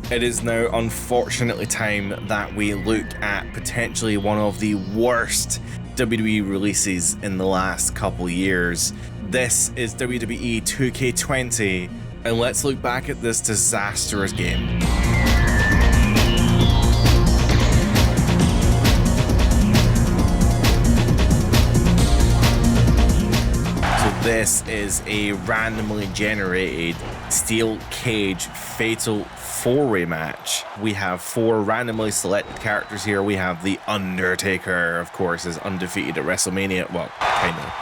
It is now unfortunately time that we look at potentially one of the worst WWE releases in the last couple years. This is WWE 2K20, and let's look back at this disastrous game. This is a randomly generated steel cage fatal four-way match. We have four randomly selected characters here. We have The Undertaker, of course, is undefeated at WrestleMania. Well, kind of.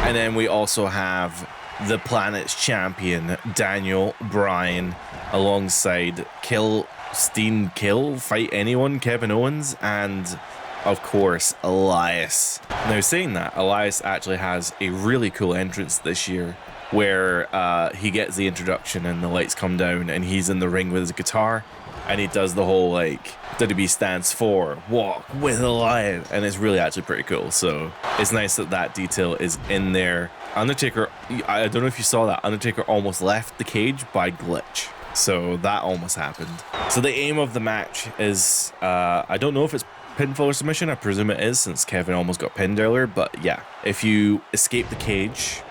And then we also have the planet's champion, Daniel Bryan, alongside Kill, Fight Anyone, Kevin Owens, and of course, Elias. Now, saying that, Elias actually has a really cool entrance this year where he gets the introduction and the lights come down and he's in the ring with his guitar and he does the whole, like, WWE stands for walk with a lion, and it's really actually pretty cool. So it's nice that that detail is in there. Undertaker, I don't know if you saw that, Undertaker almost left the cage by glitch. So that almost happened. So the aim of the match is, I don't know if it's pinfall or submission. I presume it is, since Kevin almost got pinned earlier. But yeah, if you escape the cage,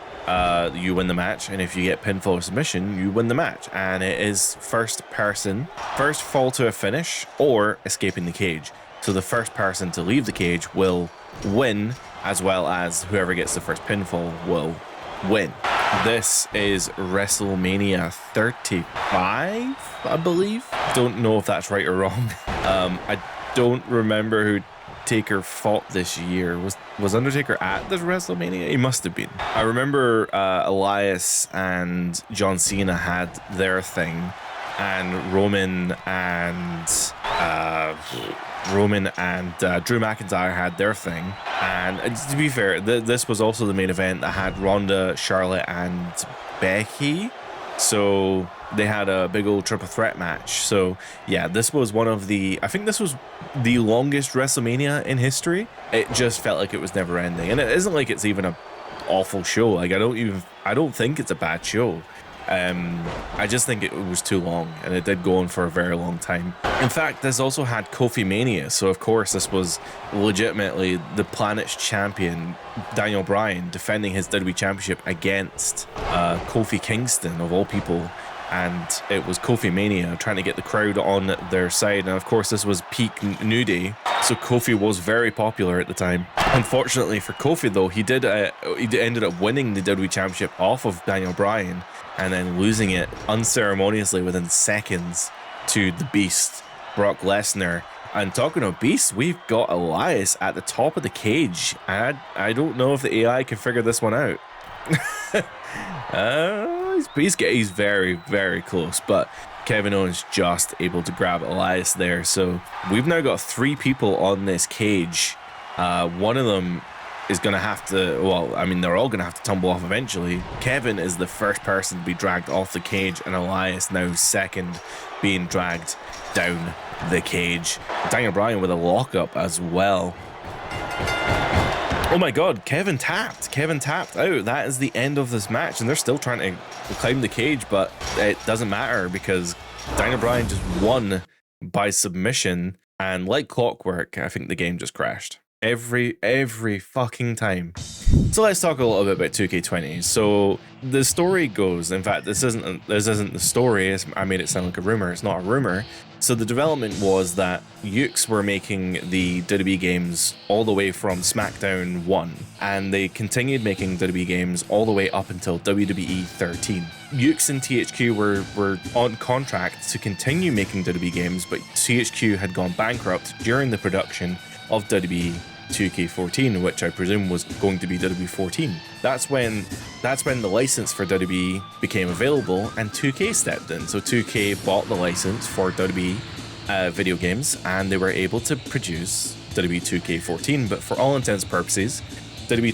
you win the match, and if you get pinfall or submission, you win the match. And it is first fall to a finish or escaping the cage. So the first person to leave the cage will win, as well as whoever gets the first pinfall will win. This is WrestleMania 35, I believe. Don't know if that's right or wrong. I don't remember who Taker fought this year. Was Undertaker at the WrestleMania? He must have been. I remember Elias and John Cena had their thing, and Roman and Drew McIntyre had their thing. And to be fair, this was also the main event that had Ronda, Charlotte, and Becky. So they had a big old triple threat match. So yeah, this was I think this was the longest WrestleMania in history. It just felt like it was never ending. And it isn't like it's even an awful show. Like, I don't think it's a bad show. I just think it was too long, and it did go on for a very long time. In fact, this also had Kofi Mania, so of course this was legitimately the planet's champion, Daniel Bryan, defending his WWE Championship against Kofi Kingston, of all people. And it was Kofi Mania, trying to get the crowd on their side. And of course, this was peak New Day, so Kofi was very popular at the time. Unfortunately for Kofi, though, he ended up winning the WWE Championship off of Daniel Bryan, and then losing it unceremoniously within seconds to the Beast, Brock Lesnar. And talking of Beast, we've got Elias at the top of the cage. I don't know if the AI can figure this one out. He's very, very close, but Kevin Owens just able to grab Elias there. So we've now got three people on this cage. One of them is going to have to, well, I mean, they're all going to have to tumble off eventually. Kevin is the first person to be dragged off the cage, and Elias now second, being dragged down the cage. Daniel Bryan with a lockup as well. Oh my god, Kevin tapped out. That is the end of this match, and they're still trying to climb the cage, but it doesn't matter because Daniel Bryan just won by submission, and like clockwork, I think the game just crashed. Every fucking time. So let's talk a little bit about 2K20. So the story goes, in fact, this isn't the story, I made it sound like a rumor. It's not a rumor. So the development was that Yuke's were making the WWE games all the way from SmackDown 1, and they continued making WWE games all the way up until WWE 13. Yuke's and THQ were on contract to continue making WWE games, but THQ had gone bankrupt during the production of WWE 2K14, which I presume was going to be WWE 14. That's when the license for WWE became available, and 2K stepped in. So 2K bought the license for WWE video games, and they were able to produce WWE 2K14. But for all intents and purposes, WWE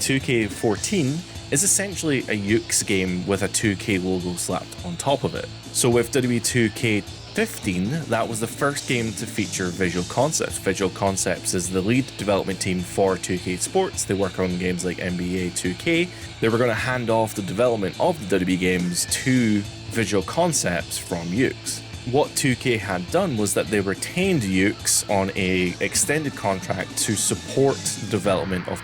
2K14 is essentially a Yuke's game with a 2K logo slapped on top of it. So with WWE 2K15, that was the first game to feature Visual Concepts. Visual Concepts is the lead development team for 2K Sports. They work on games like NBA 2K. They were going to hand off the development of the WWE games to Visual Concepts from Yuke's. what 2K had done was that they retained Yuke's on a extended contract to support development of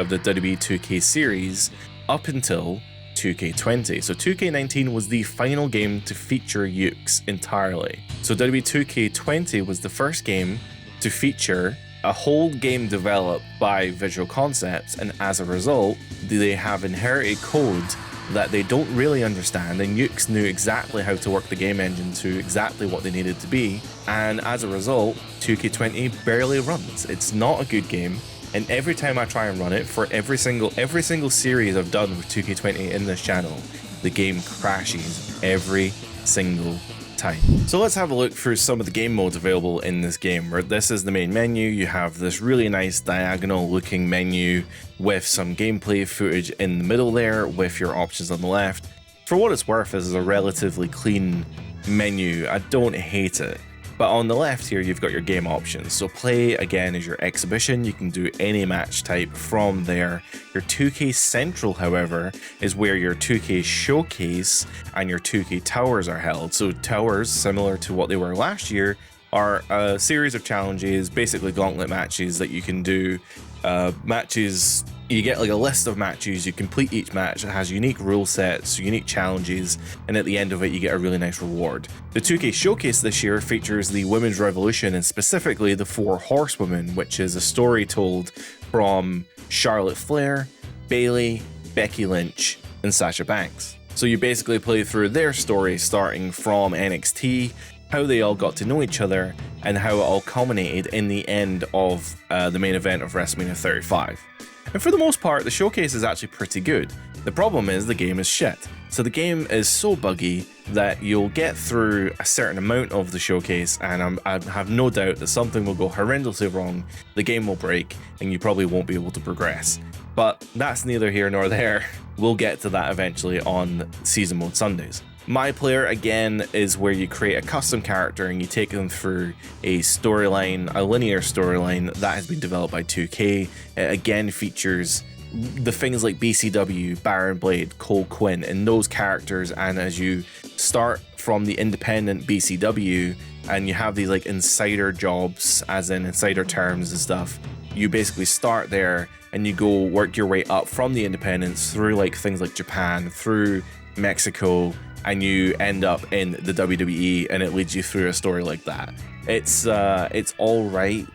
the WWE 2K series up until 2K20. So 2K19 was the final game to feature Yuke's entirely. So WWE 2K20 was the first game to feature a whole game developed by Visual Concepts, and as a result, they have inherited code that they don't really understand, and Yuke's knew exactly how to work the game engine to exactly what they needed to be, and as a result, 2K20 barely runs. It's not a good game, and every time I try and run it for every single series I've done with 2K20 in this channel, the game crashes every single time. So let's have a look through some of the game modes available in this game. Where this is the main menu. You have this really nice diagonal looking menu with some gameplay footage in the middle there with your options on the left. For what it's worth, this is a relatively clean menu. I don't hate it. But on the left here, you've got your game options. So play, again, is your exhibition. You can do any match type from there. Your 2K Central, however, is where your 2K Showcase and your 2K Towers are held. So Towers, similar to what they were last year, are a series of challenges, basically gauntlet matches that you can do. Matches, you get like a list of matches, you complete each match, it has unique rule sets, unique challenges, and at the end of it you get a really nice reward. The 2K Showcase this year features the Women's Revolution, and specifically the 4 Horsewomen, which is a story told from Charlotte Flair, Bayley, Becky Lynch, and Sasha Banks. So you basically play through their story starting from NXT, how they all got to know each other, and how it all culminated in the end of the main event of WrestleMania 35. And for the most part, the showcase is actually pretty good. The problem is the game is shit. So the game is so buggy that you'll get through a certain amount of the showcase, and I have no doubt that something will go horrendously wrong, the game will break, and you probably won't be able to progress. But that's neither here nor there. We'll get to that eventually on Season Mode Sundays. My Player, again, is where you create a custom character and you take them through a storyline, a linear storyline that has been developed by 2K. It again features the things like BCW, Baron Blade, Cole Quinn, and those characters, and as you start from the independent BCW and you have these like insider jobs, as in insider terms and stuff, you basically start there and you go work your way up from the independents through like things like Japan, through Mexico, and you end up in the WWE, and it leads you through a story like that. It's all right,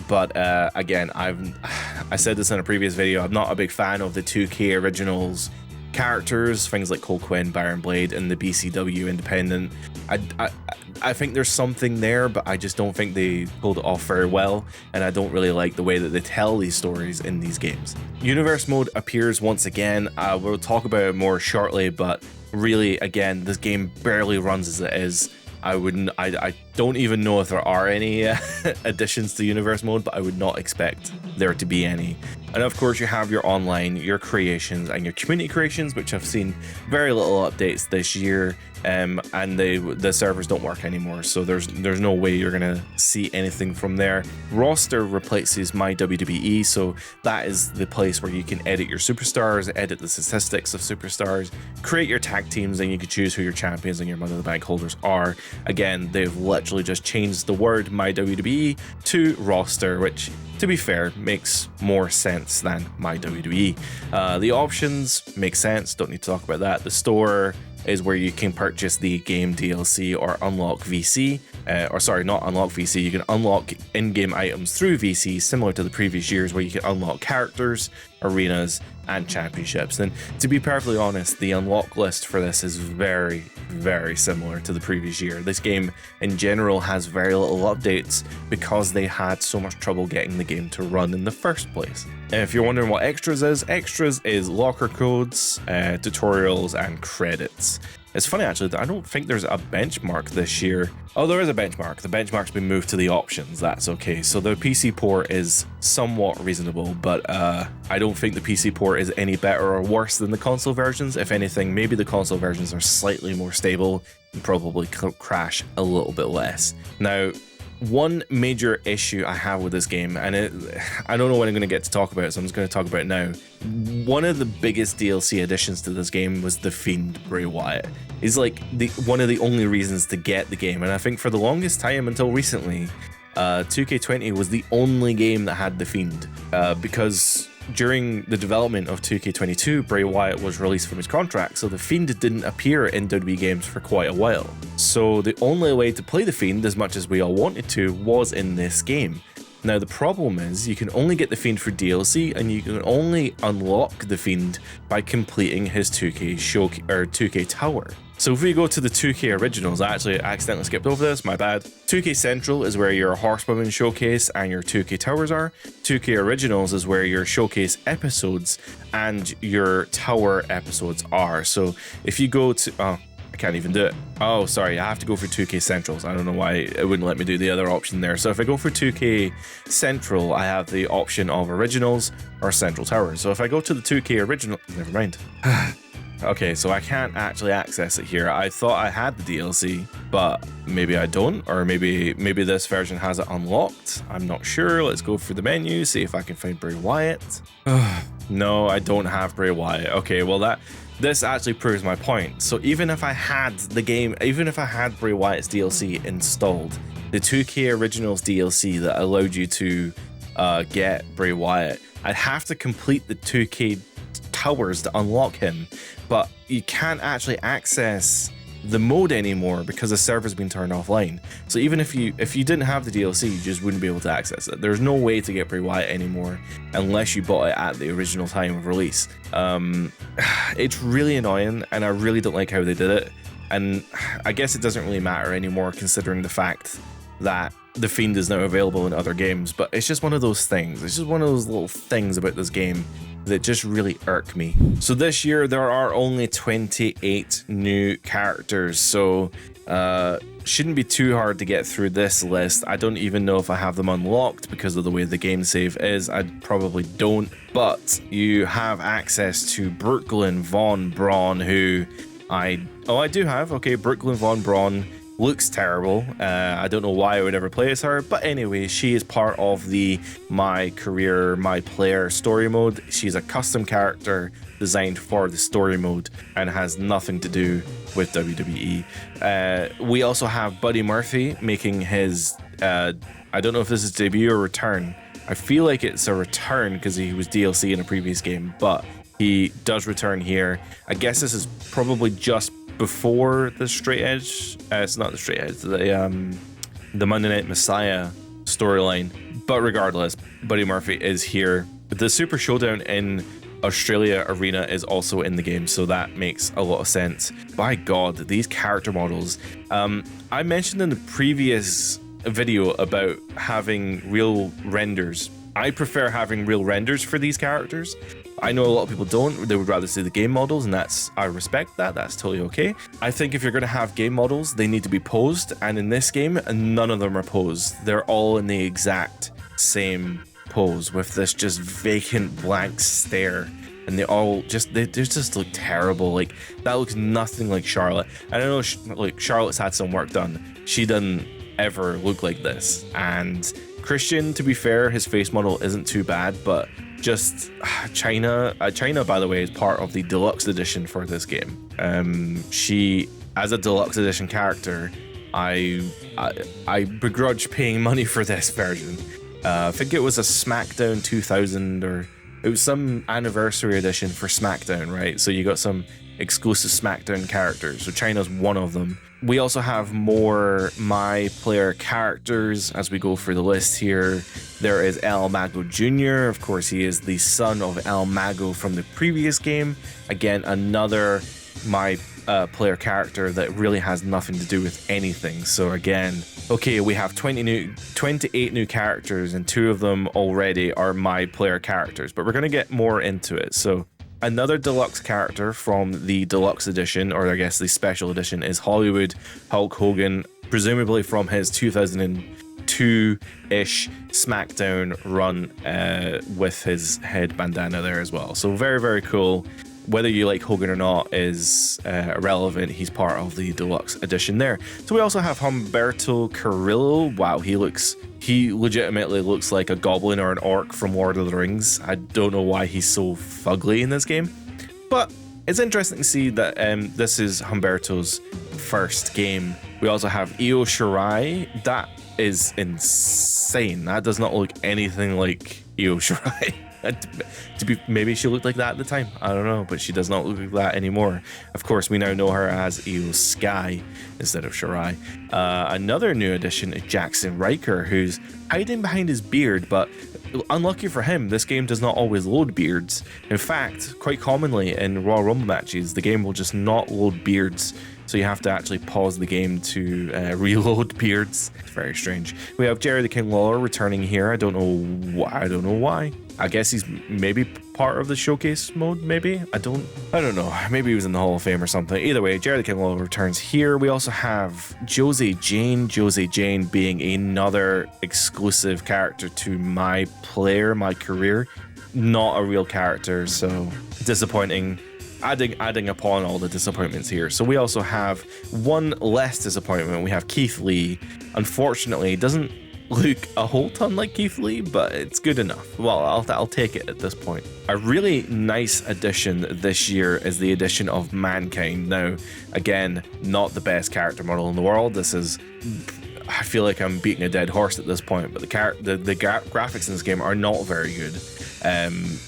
but again, I said this in a previous video, I'm not a big fan of the 2K Originals characters, things like Cole Quinn, Baron Blade, and the BCW Independent. I think there's something there, but I just don't think they pulled it off very well, and I don't really like the way that they tell these stories in these games. Universe mode appears once again. We'll talk about it more shortly, but really, again, this game barely runs as it is. I don't even know if there are any additions to Universe mode, but I would not expect there to be any. And of course, you have your online, your creations, and your community creations, which I've seen very little updates this year, and the servers don't work anymore, so there's no way you're gonna see anything from there. Roster replaces My WWE, so that is the place where you can edit your superstars, edit the statistics of superstars, create your tag teams, and you can choose who your champions and your Money in the Bank holders are. Again, they've literally just changed the word My WWE to roster, which, to be fair, makes more sense than My WWE. The options make sense, don't need to talk about that. The store is where you can purchase the game DLC or unlock VC, or sorry, not unlock VC, you can unlock in-game items through VC, similar to the previous years where you can unlock characters, arenas, and championships. And to be perfectly honest, the unlock list for this is very, very similar to the previous year. This game in general has very little updates because they had so much trouble getting the game to run in the first place. And if you're wondering what extras is locker codes, tutorials, and credits. It's funny actually that I don't think there's a benchmark this year. Oh, there is a benchmark. The benchmark's been moved to the options. That's okay. So the PC port is somewhat reasonable, but I don't think the PC port is any better or worse than the console versions. If anything, maybe the console versions are slightly more stable and probably crash a little bit less. Now, one major issue I have with this game, and I don't know when I'm going to get to talk about it, so I'm just going to talk about it now. One of the biggest DLC additions to this game was The Fiend Bray Wyatt. He's like one of the only reasons to get the game, and I think for the longest time until recently, 2K20 was the only game that had The Fiend, because during the development of 2K22, Bray Wyatt was released from his contract, so The Fiend didn't appear in WWE games for quite a while. So the only way to play The Fiend, as much as we all wanted to, was in this game. Now the problem is, you can only get The Fiend for DLC, and you can only unlock The Fiend by completing his 2K Tower. So if we go to the 2K Originals, I actually accidentally skipped over this, my bad. 2K Central is where your Horsewoman Showcase and your 2K Towers are. 2K Originals is where your Showcase episodes and your Tower episodes are. So if you go to... Oh, I can't even do it. Oh, sorry, I have to go for 2K Centrals. I don't know why it wouldn't let me do the other option there. So if I go for 2K Central, I have the option of Originals or Central Towers. So if I go to the 2K Original... Never mind. Okay, so I can't actually access it here. I thought I had the DLC, but maybe I don't, or maybe this version has it unlocked. I'm not sure. Let's go through the menu, see if I can find Bray Wyatt. No, I don't have Bray Wyatt. Okay, well this actually proves my point. So even if I had the game, even if I had Bray Wyatt's DLC installed, the 2K Originals DLC that allowed you to get Bray Wyatt, I'd have to complete the 2K Towers to unlock him, but you can't actually access the mode anymore because the server's been turned offline. So even if you didn't have the DLC, you just wouldn't be able to access it. There's no way to get Bray Wyatt anymore unless you bought it at the original time of release. It's really annoying, and I really don't like how they did it. And I guess it doesn't really matter anymore considering the fact that The Fiend is now available in other games, but it's just one of those things. It's just one of those little things about this game that just really irk me. So this year there are only 28 new characters, so shouldn't be too hard to get through this list. I don't even know if I have them unlocked because of the way the game save is. I probably don't, but you have access to Brooklyn Von Braun, who I do have. Okay, Brooklyn Von Braun looks terrible. I don't know why I would ever play as her, but anyway, she is part of the My Career, My Player story mode. She's a custom character designed for the story mode and has nothing to do with WWE. We also have Buddy Murphy making his, I don't know if this is debut or return. I feel like it's a return because he was DLC in a previous game, but he does return here. I guess this is probably just before the Straight Edge, it's not the Straight Edge, the Monday Night Messiah storyline. But regardless, Buddy Murphy is here. The Super Showdown in Australia Arena is also in the game, so that makes a lot of sense. By God, these character models. I mentioned in the previous video about having real renders. I prefer having real renders for these characters. I know a lot of people don't. They would rather see the game models, and I respect that. That's totally okay. I think if you're going to have game models, they need to be posed, and in this game, none of them are posed. They're all in the exact same pose with this just vacant blank stare, and they just look terrible. Like, that looks nothing like Charlotte. And I know like Charlotte's had some work done. She doesn't ever look like this. And Christian, to be fair, his face model isn't too bad, but just China, by the way, is part of the deluxe edition for this game. She, as a deluxe edition character, I begrudge paying money for this version. I think it was a SmackDown 2000, or it was some anniversary edition for SmackDown, right? So you got some exclusive SmackDown characters. So China's one of them. We also have more My Player characters as we go through the list here. There is El Mago Jr. Of course, he is the son of El Mago from the previous game. Again, another My Player character that really has nothing to do with anything. So again, okay, we have 28 new characters, and 2 of them already are My Player characters, but we're going to get more into it. So another deluxe character from the deluxe edition, or I guess the special edition, is Hollywood Hulk Hogan, presumably from his 2002-ish SmackDown run with his head bandana there as well. So very, very cool. whether you like Hogan or not is irrelevant. He's part of the deluxe edition there. So we also have Humberto Carrillo. Wow, he legitimately looks like a goblin or an orc from Lord of the Rings. I don't know why he's so fugly in this game, but it's interesting to see that this is Humberto's first game. We also have Io Shirai. That is insane. That does not look anything like Io Shirai. Maybe she looked like that at the time, I don't know, but she does not look like that anymore. Of course, we now know her as Io Sky instead of Shirai. Another new addition is Jackson Riker, who's hiding behind his beard, but unlucky for him, this game does not always load beards. In fact, quite commonly in Royal Rumble matches, the game will just not load beards, so you have to actually pause the game to reload beards. It's very strange. We have Jerry the King Lawler returning here. I don't know why. I guess he's maybe part of the showcase mode, maybe? I don't know. Maybe he was in the Hall of Fame or something. Either way, Jerry the King Lawler returns here. We also have Josie Jane. Josie Jane being another exclusive character to my career. Not a real character, so disappointing. Adding upon all the disappointments here. So we also have one less disappointment. We have Keith Lee. Unfortunately, doesn't look a whole ton like Keith Lee, but it's good enough. Well, I'll take it at this point. A really nice addition this year is the addition of Mankind. Now, again, not the best character model in the world. I feel like I'm beating a dead horse at this point, but the graphics in this game are not very good.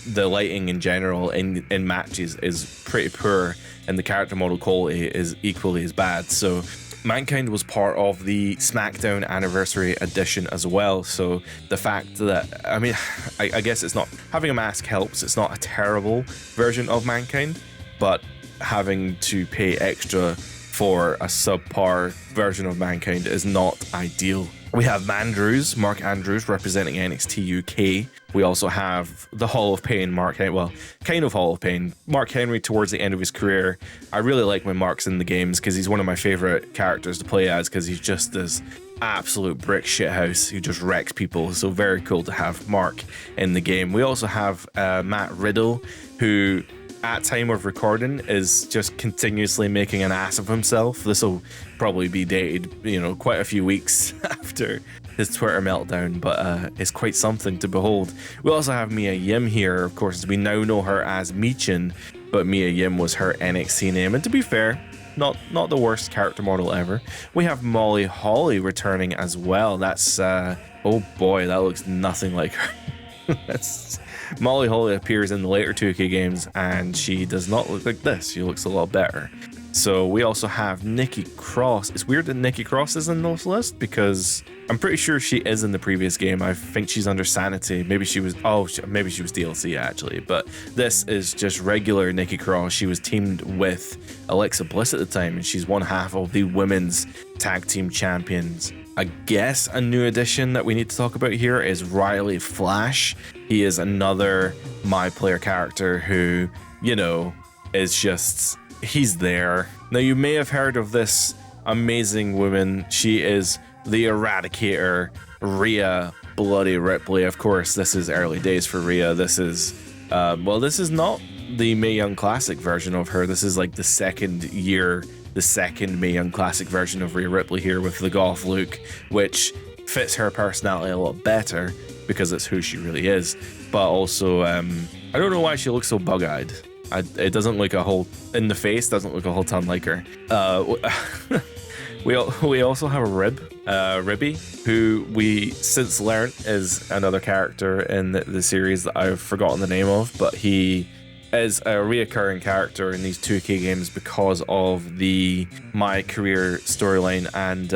The lighting in general in matches is pretty poor, and the character model quality is equally as bad. So Mankind was part of the SmackDown Anniversary Edition as well, so the fact that, I mean, I guess it's not, having a mask helps. It's not a terrible version of Mankind, but having to pay extra for a subpar version of Mankind is not ideal. We have Mark Andrews representing NXT UK. We also have the Hall of Pain, kind of Hall of Pain, Mark Henry towards the end of his career. I really like when Mark's in the games because he's one of my favorite characters to play as, because he's just this absolute brick shithouse who just wrecks people. So very cool to have Mark in the game. We also have Matt Riddle, who at time of recording is just continuously making an ass of himself. This will probably be dated, quite a few weeks after his Twitter meltdown, but it's quite something to behold. We also have Mia Yim here, of course. We now know her as Michin, but Mia Yim was her NXT name, and to be fair, not the worst character model ever. We have Molly Holly returning as well. That's oh boy, that looks nothing like her. Molly Holly appears in the later 2K games, and she does not look like this. She looks a lot better. So we also have Nikki Cross. It's weird that Nikki Cross is in this list because I'm pretty sure she is in the previous game. I think she's under Sanity. Maybe she was DLC actually. But this is just regular Nikki Cross. She was teamed with Alexa Bliss at the time, and she's one half of the women's tag team champions. I guess a new addition that we need to talk about here is Riley Flash. He is another My Player character who, is just, he's there. Now, you may have heard of this amazing woman. She is the Eradicator, Rhea Bloody Ripley. Of course, this is early days for Rhea. This is not the Mae Young Classic version of her. This is like the second Mae Young Classic version of Rhea Ripley here with the goth look, which fits her personality a lot better because it's who she really is. But also, I don't know why she looks so bug-eyed. It doesn't look in the face doesn't look a whole ton like her. We also have Ribby, who we since learned is another character in the series that I've forgotten the name of, but he is a reoccurring character in these 2K games because of the My Career storyline, and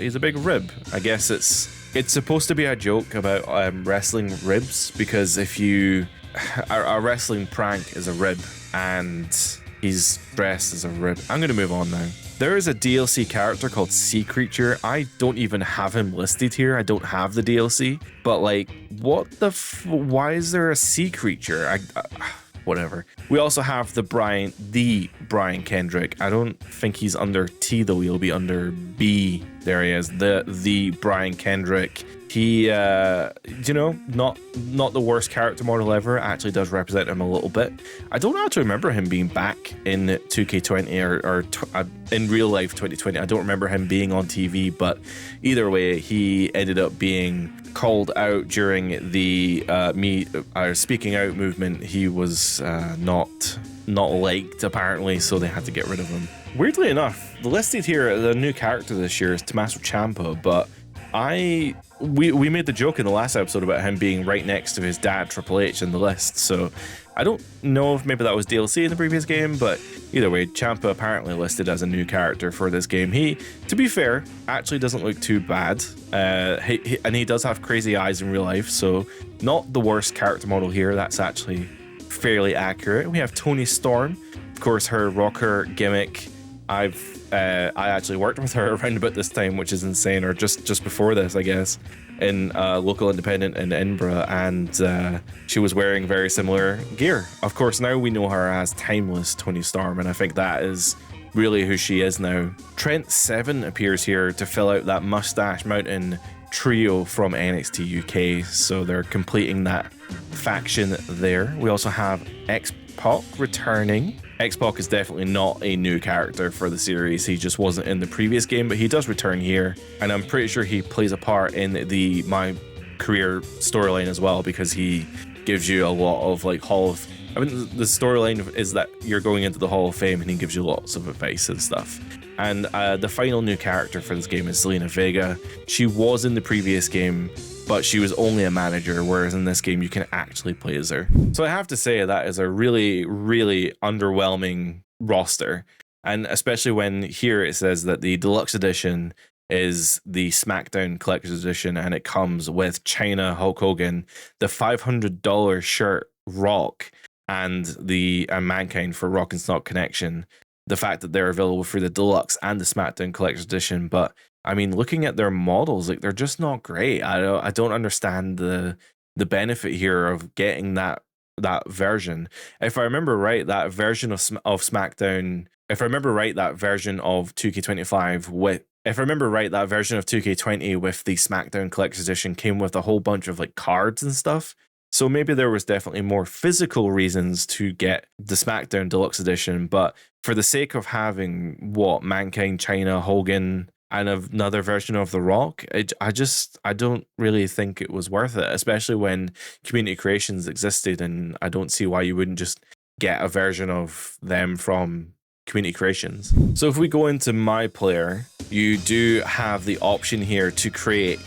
he's a big rib. I guess it's supposed to be a joke about wrestling ribs, because if you a wrestling prank is a rib and he's dressed as a rib. I'm gonna move on now. There is a DLC character called Sea Creature. I don't even have him listed here. I don't have the DLC, but like, what the why is there a sea creature? whatever. We also have the Brian Kendrick. I don't think he's under T though, he'll be under B. There he is, the Brian Kendrick. He, you know, not the worst character model ever. Actually does represent him a little bit. I don't actually remember him being back in 2K20 or in real life 2020. I don't remember him being on TV, but either way, he ended up being called out during the speaking out movement. He was not liked apparently, so they had to get rid of him. Weirdly enough, listed here, the new character this year is Tommaso Ciampa, but we made the joke in the last episode about him being right next to his dad Triple H in the list, so I don't know if maybe that was DLC in the previous game, but either way, Ciampa apparently listed as a new character for this game. He, to be fair, actually doesn't look too bad, and he does have crazy eyes in real life, so not the worst character model here. That's actually fairly accurate. We have Toni Storm, of course, her rocker gimmick. I actually worked with her around about this time, which is insane, or just before this, I guess, in local independent in Edinburgh, and she was wearing very similar gear. Of course, now we know her as Timeless Toni Storm, and I think that is really who she is now. Trent Seven appears here to fill out that Mustache Mountain trio from NXT UK, so they're completing that faction there. We also have X-Pac returning. X-Pac is definitely not a new character for the series. He just wasn't in the previous game, but he does return here, and I'm pretty sure he plays a part in the My Career storyline as well, because he gives you a lot of like the storyline is that you're going into the Hall of Fame, and he gives you lots of advice and stuff. And the final new character for this game is Zelina Vega. She was in the previous game, but she was only a manager, whereas in this game you can actually play as her. So I have to say that is a really, really underwhelming roster. And especially when here it says that the deluxe edition is the SmackDown Collector's Edition, and it comes with China, Hulk Hogan, the $500 shirt Rock, and the Mankind for Rock and Stock Connection. The fact that they're available for the deluxe and the SmackDown Collector's Edition, but I mean, looking at their models, like they're just not great. I don't understand the benefit here of getting that version. If I remember right, that version of SmackDown. If I remember right, that version of 2K25 with. If I remember right, that version of 2K20 with the SmackDown Collector's Edition came with a whole bunch of like cards and stuff. So maybe there was definitely more physical reasons to get the SmackDown Deluxe Edition, but for the sake of having Mankind, China, Hogan, and another version of The Rock, I don't really think it was worth it, especially when Community Creations existed, and I don't see why you wouldn't just get a version of them from Community Creations. So if we go into My Player, you do have the option here to create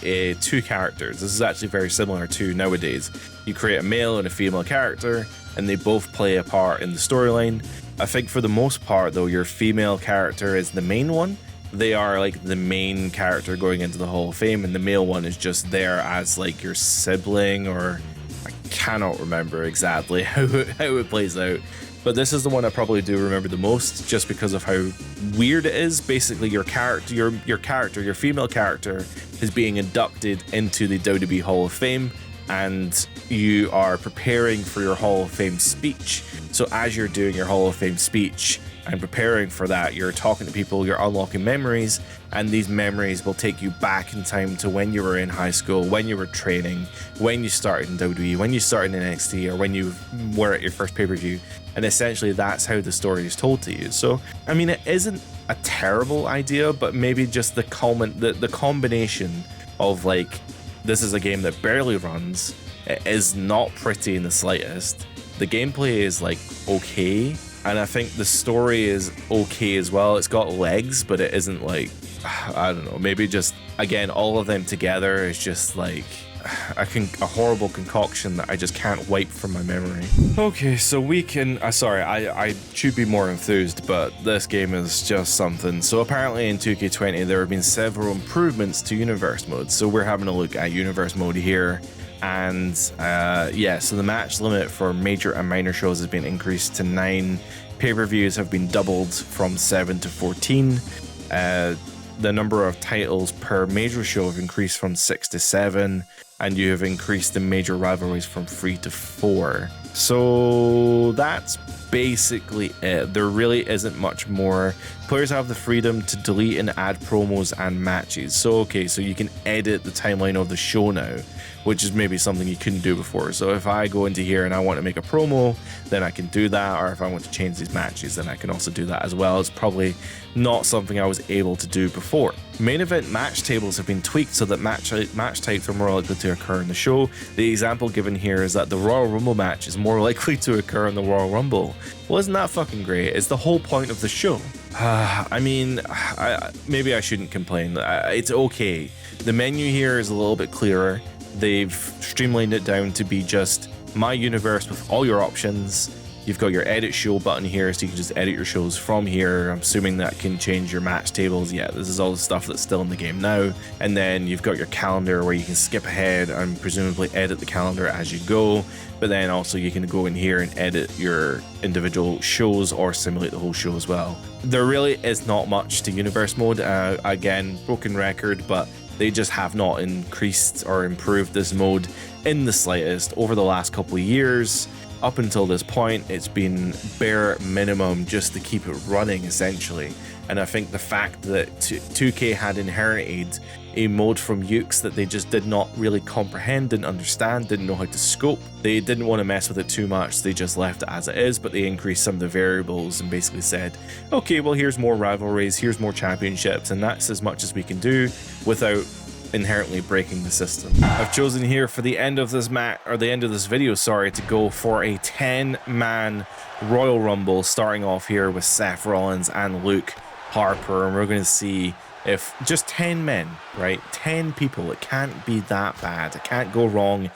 two characters. This is actually very similar to nowadays. You create a male and a female character, and they both play a part in the storyline. I think for the most part, though, your female character is the main one. They are like the main character going into the Hall of Fame, and the male one is just there as like your sibling, or I cannot remember exactly how it plays out. But this is the one I probably do remember the most, just because of how weird it is. Basically, your female character is being inducted into the WWE Hall of Fame, and you are preparing for your Hall of Fame speech. So as you're doing your Hall of Fame speech and preparing for that, you're talking to people, you're unlocking memories, and these memories will take you back in time to when you were in high school, when you were training, when you started in WWE, when you started in NXT, or when you were at your first pay-per-view. And essentially that's how the story is told to you. So, I mean, it isn't a terrible idea, but maybe just the combination of like, this is a game that barely runs, it is not pretty in the slightest, the gameplay is like okay, and I think the story is okay as well. It's got legs, but it isn't like, I don't know, maybe just, again, all of them together is just like a horrible concoction that I just can't wipe from my memory. Okay, so we can, I should be more enthused, but this game is just something. So apparently in 2K20 there have been several improvements to Universe Mode, so we're having a look at Universe Mode here. And yeah, so the match limit for major and minor shows has been increased to 9. Pay-per-views have been doubled from 7 to 14. The number of titles per major show have increased from 6 to 7, and you have increased the major rivalries from 3 to 4. So that's basically it. There really isn't much more. Players have the freedom to delete and add promos and matches. So okay, so you can edit the timeline of the show now, which is maybe something you couldn't do before. So if I go into here and I want to make a promo, then I can do that. Or if I want to change these matches, then I can also do that as well. It's probably not something I was able to do before. Main event match tables have been tweaked so that match types are more likely to occur in the show. The example given here is that the Royal Rumble match is more likely to occur in the Royal Rumble. Well, isn't that fucking great? It's the whole point of the show. I mean, maybe I shouldn't complain. It's okay. The menu here is a little bit clearer. They've streamlined it down to be just my universe with all your options. You've got your edit show button here, so you can just edit your shows from here. I'm assuming that can change your match tables. Yeah, this is all the stuff that's still in the game now. And then you've got your calendar where you can skip ahead and presumably edit the calendar as you go. But then also you can go in here and edit your individual shows or simulate the whole show as well. There really is not much to universe mode. Again, broken record, but they just have not increased or improved this mode in the slightest over the last couple of years. Up until this point, it's been bare minimum just to keep it running, essentially. And I think the fact that 2K had inherited a mode from Ukes that they just did not really comprehend, didn't understand, didn't know how to scope. They didn't want to mess with it too much, they just left it as it is, but they increased some of the variables and basically said, okay, well, here's more rivalries, here's more championships, and that's as much as we can do without inherently breaking the system. I've chosen here for the end of this video, to go for a 10-man Royal Rumble, starting off here with Seth Rollins and Luke Harper, and we're going to see if just 10 men, right? 10 people, it can't be that bad. It can't go wrong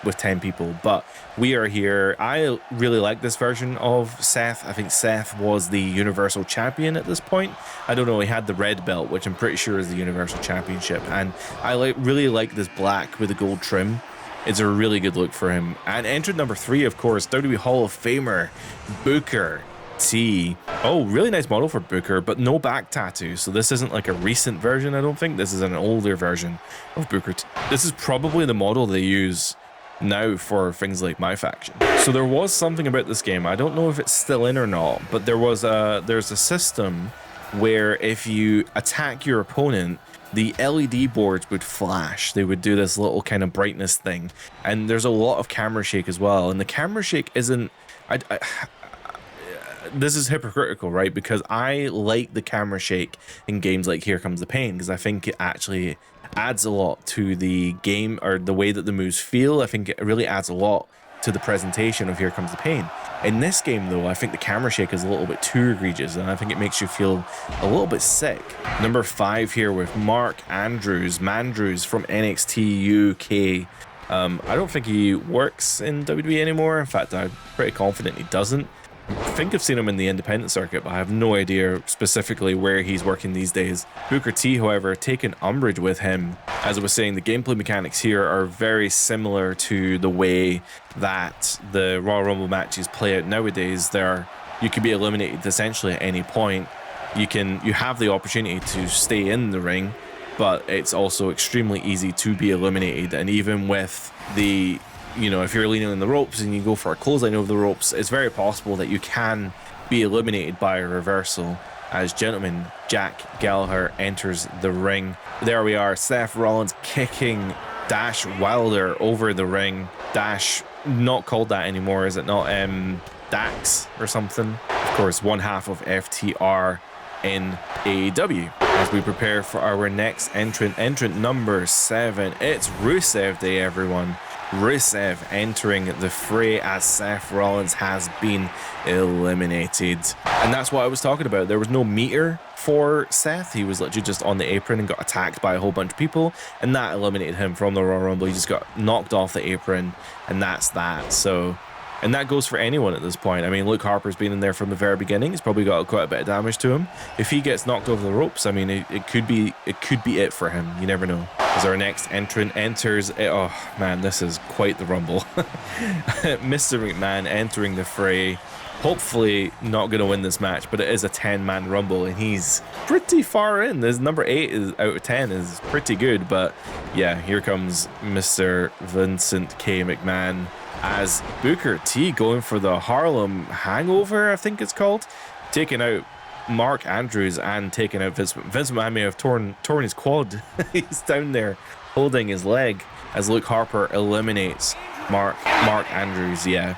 with 10 people, but we are here. I really like this version of Seth. I think Seth was the Universal Champion at this point. I don't know, he had the red belt, which I'm pretty sure is the Universal Championship, and I really like this black with the gold trim. It's a really good look for him. And entrant number 3, of course, WWE Hall of Famer Booker T. Oh, really nice model for Booker, but no back tattoo. So this isn't like a recent version, I don't think. This is an older version of Booker T. This is probably the model they use now for things like My Faction. So there was something about this game. I don't know if it's still in or not, but there's a system where if you attack your opponent, the LED boards would flash. They would do this little kind of brightness thing. And there's a lot of camera shake as well. And the camera shake isn't... this is hypocritical, right? Because I like the camera shake in games like Here Comes the Pain, because I think it actually adds a lot to the game, or the way that the moves feel. I think it really adds a lot to the presentation of Here Comes the Pain. In this game, though, I think the camera shake is a little bit too egregious, and I think it makes you feel a little bit sick. Number 5 here with Mark Mandrews from NXT UK. I don't think he works in WWE anymore. In fact, I'm pretty confident he doesn't. I think I've seen him in the independent circuit, but I have no idea specifically where he's working these days. Booker T, however, taken umbrage with him. As I was saying, the gameplay mechanics here are very similar to the way that the Royal Rumble matches play out nowadays. You can be eliminated essentially at any point. You have the opportunity to stay in the ring, but it's also extremely easy to be eliminated. And even with the... if you're leaning on the ropes and you go for a clothesline over the ropes, it's very possible that you can be eliminated by a reversal. As gentleman Jack Gallagher enters the ring. There we are, Seth Rollins kicking Dash Wilder over the ring. Dash, not called that anymore, is it not? Dax or something. Of course, one half of FTR in AEW. As we prepare for our next entrant number 7, it's Rusev Day, everyone. Rusev entering the fray as Seth Rollins has been eliminated. And that's what I was talking about. There was no meter for Seth. He was literally just on the apron and got attacked by a whole bunch of people, and that eliminated him from the Royal Rumble. He just got knocked off the apron, and that's that. So, and that goes for anyone at this point. I mean, Luke Harper's been in there from the very beginning. He's probably got quite a bit of damage to him. If he gets knocked over the ropes, I mean, it could be it for him. You never know. As our next entrant enters, oh man, this is quite the Rumble. Mr. McMahon entering the fray. Hopefully not going to win this match, but it is a 10-man Rumble, and he's pretty far in. This number 8 out of 10 is pretty good, but yeah, here comes Mr. Vincent K. McMahon as Booker T going for the Harlem Hangover, I think it's called, taking out Mark Andrews and taking out Vince McMahon. May have torn his quad. He's down there holding his leg as Luke Harper eliminates Mark Andrews. Yeah,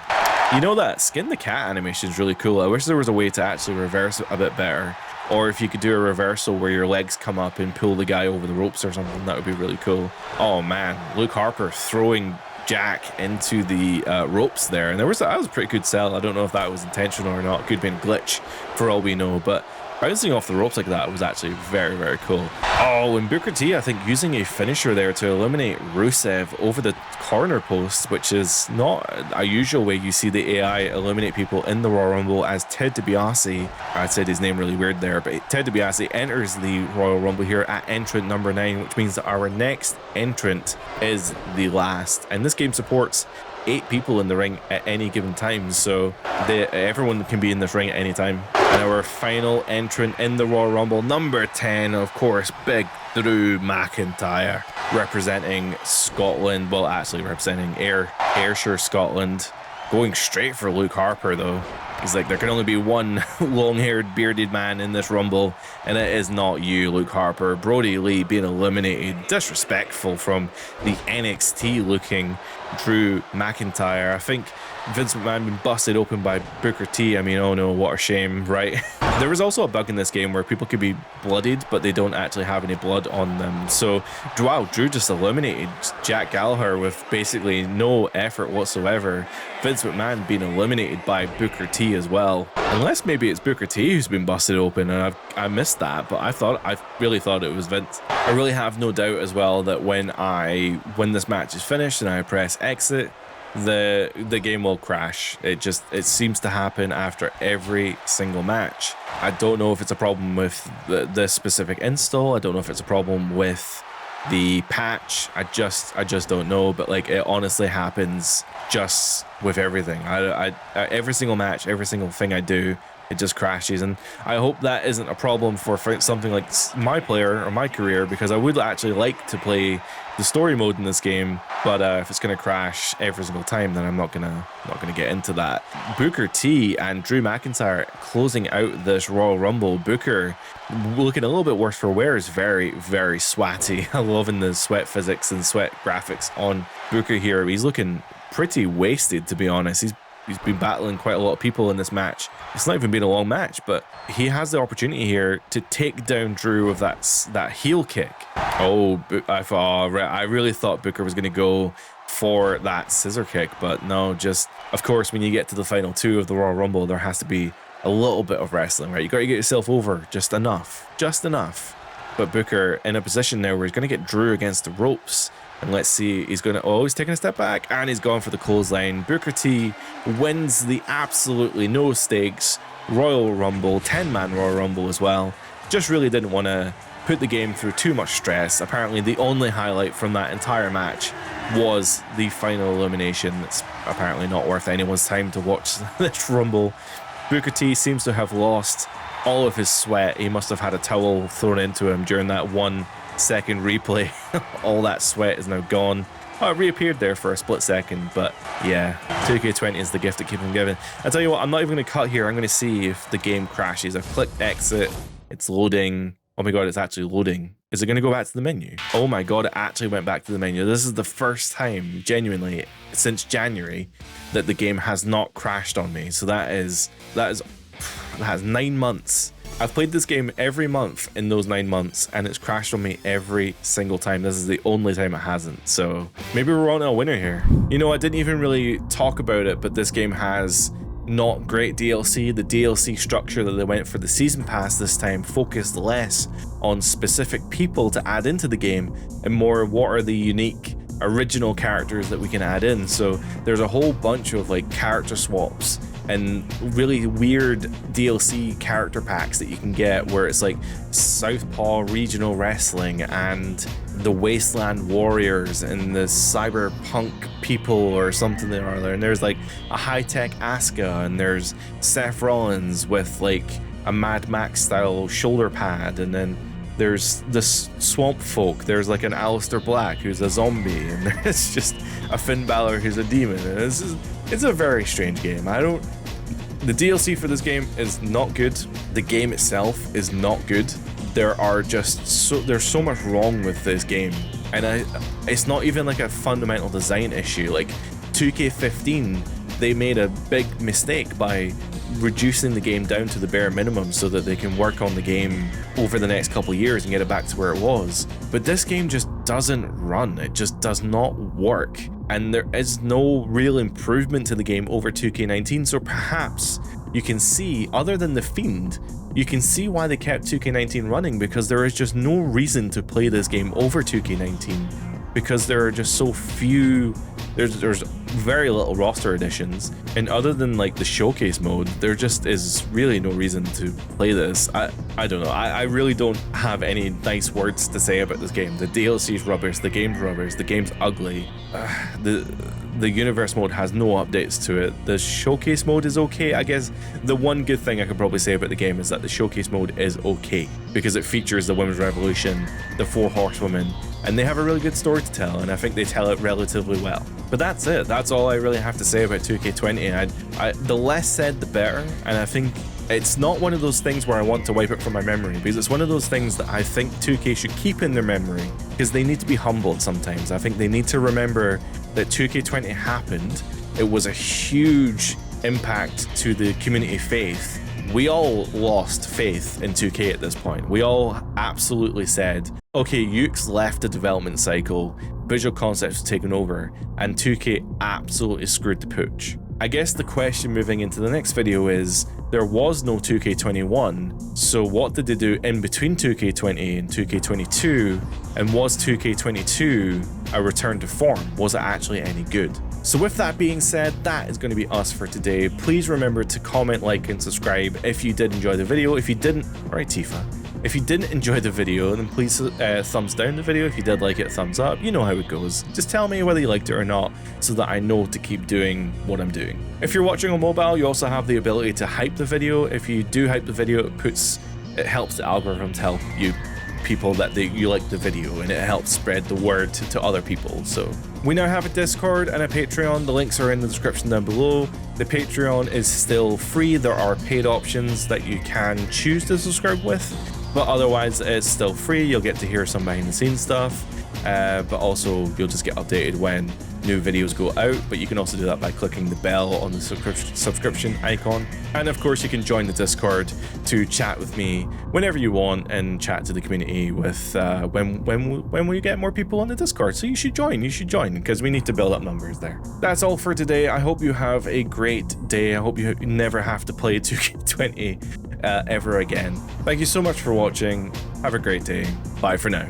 you know, that Skin the Cat animation is really cool. I wish there was a way to actually reverse it a bit better, or if you could do a reversal where your legs come up and pull the guy over the ropes or something. That would be really cool. Oh man, Luke Harper throwing Jack into the ropes there, and that was a pretty good sell. I don't know if that was intentional or not. It could have been a glitch for all we know, but bouncing off the ropes like that was actually very, very cool. Oh, and Booker T, I think, using a finisher there to eliminate Rusev over the corner post, which is not a usual way you see the AI eliminate people in the Royal Rumble, as Ted DiBiase, I said his name really weird there, but Ted DiBiase enters the Royal Rumble here at entrant number 9, which means that our next entrant is the last. And this game supports 8 people in the ring at any given time, so everyone can be in this ring at any time. And our final entrant in the Royal Rumble, number 10, of course, Big Drew McIntyre, representing Scotland. Well, actually representing Ayrshire, Scotland. Going straight for Luke Harper, though. He's like, there can only be one long-haired, bearded man in this Rumble, and it is not you, Luke Harper. Brody Lee being eliminated. Disrespectful from the NXT-looking Drew McIntyre. I think Vince McMahon being busted open by Booker T. I mean, oh no, what a shame, right? There was also a bug in this game where people could be bloodied, but they don't actually have any blood on them. So, wow, Drew just eliminated Jack Gallagher with basically no effort whatsoever. Vince McMahon being eliminated by Booker T as well. Unless maybe it's Booker T who's been busted open, and I missed that, but I really thought it was Vince. I really have no doubt as well that when this match is finished and I press exit, the game will crash. It seems to happen after every single match. I don't know if it's a problem with the specific install. I don't know if it's a problem with the patch. I just don't know, but like, it honestly happens just with everything. I every single match, every single thing I do, it just crashes. And I hope that isn't a problem for something like my player or my career, because I would actually like to play the story mode in this game, but if it's going to crash every single time, then I'm not gonna get into that. Booker T and Drew McIntyre closing out this Royal Rumble. Booker looking a little bit worse for wear, is very, very sweaty. I'm loving the sweat physics and sweat graphics on Booker here. He's looking pretty wasted, to be honest. He's been battling quite a lot of people in this match. It's not even been a long match, but he has the opportunity here to take down Drew with that heel kick. Oh, I really thought Booker was going to go for that scissor kick, but no, just, of course, when you get to the final 2 of the Royal Rumble, there has to be a little bit of wrestling, right? You got to get yourself over just enough. But Booker in a position now where he's going to get Drew against the ropes. And let's see, he's taking a step back, and he's gone for the clothesline. Booker T wins the absolutely no stakes Royal Rumble, 10-man Royal Rumble as well. Just really didn't want to put the game through too much stress. Apparently the only highlight from that entire match was the final elimination. It's apparently not worth anyone's time to watch this Rumble. Booker T seems to have lost all of his sweat. He must have had a towel thrown into him during that 1-second replay. All that sweat is now gone. Oh, it reappeared there for a split second, but yeah, 2K20 is the gift that keeps on giving. I tell you what, I'm not even going to cut here. I'm going to see if the game crashes. I've clicked exit. It's loading. Oh my god, it's actually loading. Is it going to go back to the menu? Oh my god, it actually went back to the menu. This is the first time, genuinely, since January, that the game has not crashed on me. So that has 9 months. I've played this game every month in those 9 months, and it's crashed on me every single time. This is the only time it hasn't, so maybe we're on a winner here. You know, I didn't even really talk about it, but this game has not great DLC. The DLC structure that they went for the season pass this time focused less on specific people to add into the game and more what are the unique original characters that we can add in. So there's a whole bunch of like character swaps and really weird DLC character packs that you can get, where it's like Southpaw Regional Wrestling and the Wasteland Warriors and the Cyberpunk people or something or other, and there's like a high-tech Asuka, and there's Seth Rollins with like a Mad Max style shoulder pad, and then There's this swamp folk. There's like an Aleister Black who's a zombie, and there's just a Finn Balor who's a demon. And it's a very strange game. The DLC for this game is not good. The game itself is not good. There's so much wrong with this game, and it's not even like a fundamental design issue. Like 2K15, they made a big mistake by reducing the game down to the bare minimum so that they can work on the game over the next couple of years and get it back to where it was. But this game just doesn't run. It just does not work. And there is no real improvement to the game over 2K19, so perhaps you can see, other than The Fiend, you can see why they kept 2K19 running, because there is just no reason to play this game over 2K19, because there are just so few, there's very little roster additions, and other than like the showcase mode, there just is really no reason to play this. I don't know, I really don't have any nice words to say about this game. The DLC is rubbish, the game's rubbish, the game's ugly, the universe mode has no updates to it. The showcase mode is okay. I guess the one good thing I could probably say about the game is that the showcase mode is okay, because it features the Women's Revolution, the 4 Horsewomen, and they have a really good story to tell, and I think they tell it relatively well. But that's it. That's all I really have to say about 2K20. The less said, the better, and I think it's not one of those things where I want to wipe it from my memory, because it's one of those things that I think 2K should keep in their memory, because they need to be humbled sometimes. I think they need to remember that 2K20 happened. It was a huge impact to the community faith. We all lost faith in 2K at this point. We all absolutely said, okay, Yuke's left the development cycle, Visual Concepts have taken over, and 2K absolutely screwed the pooch. I guess the question moving into the next video is, there was no 2K21, so what did they do in between 2K20 and 2K22, and was 2K22 a return to form? Was it actually any good? So with that being said, that is going to be us for today. Please remember to comment, like, and subscribe if you did enjoy the video. If you didn't, alright Tifa. If you didn't enjoy the video, then please thumbs down the video. If you did like it, thumbs up. You know how it goes. Just tell me whether you liked it or not, so that I know to keep doing what I'm doing. If you're watching on mobile, you also have the ability to hype the video. If you do hype the video, it helps the algorithm tell you people that you like the video, and it helps spread the word to other people. So we now have a Discord and a Patreon. The links are in the description down below. The Patreon is still free. There are paid options that you can choose to subscribe with, but otherwise it's still free. You'll get to hear some behind the scenes stuff, but also you'll just get updated when new videos go out. But you can also do that by clicking the bell on the subscription icon. And of course you can join the Discord to chat with me whenever you want, and chat to the community with when we get more people on the Discord. So you should join, because we need to build up numbers there. That's all for today. I hope you have a great day. I hope you never have to play 2K20 ever again. Thank you so much for watching. Have a great day. Bye for now.